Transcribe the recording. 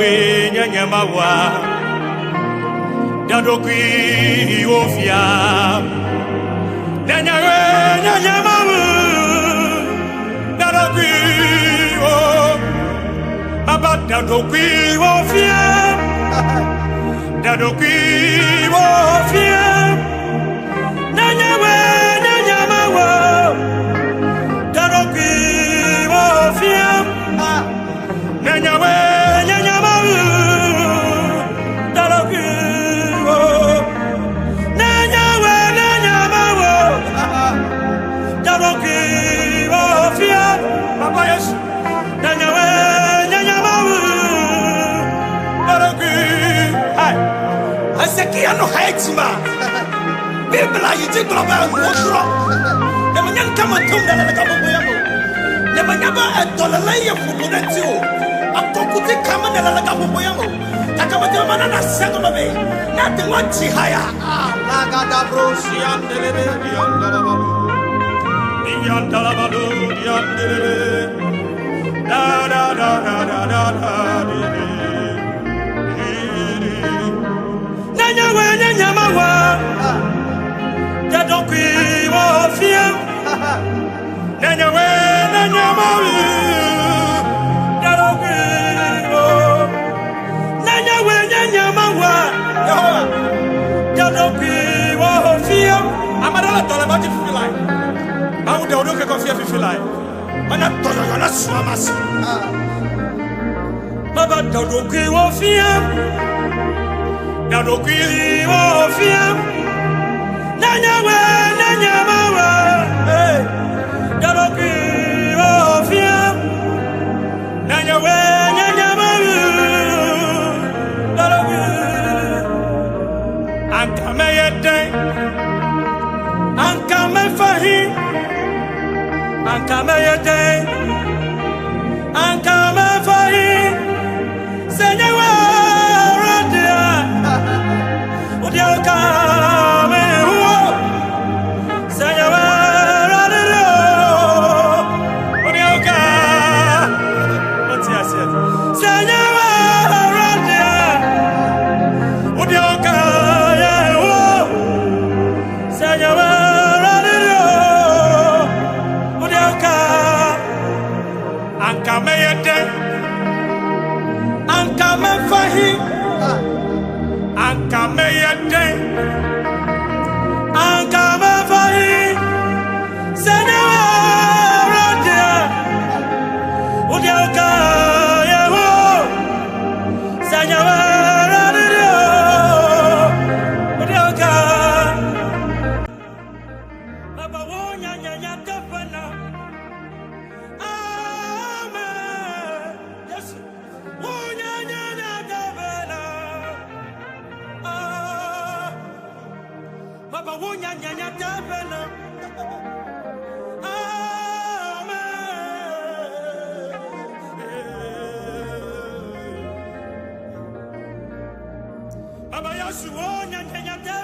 we nyamawa Dokuiwo Fiam Nyanyawe nyamawa Dokuiwo Aba Dokuiwo Fiam Dokuiwo Fiam Nyanyawe nyamawa Dokuiwo Fiam Nyanyawe Kiano Haitima Bibla yiti global wotro ne manyan kama tumda na kama boyamo ne manyaba adolaya fukunatio akokuti kama na kama boyamo takama kama na sanga mabe na twachi haya la gada brosi andelele yandalabalu yandelele da da da da da da Nyamawa Dokuiwo Fiam Nyanyawe Nyamawa Dokuiwo Nyanyawe Nyamawa Dokuiwo Fiam Amadala tola bati filai Awu de odoke ko fia filai Mana toyo yana suamas Baba Dokuiwo Fiam Dokuiwo Fiam Nyanyawe Nyamawa Dokuiwo Fiam Nyanyawe Nyamawa Ankame yete Ankame fahi Ankame yete Ankame fahi Senyawa Baba Yasuo nyanya nyanya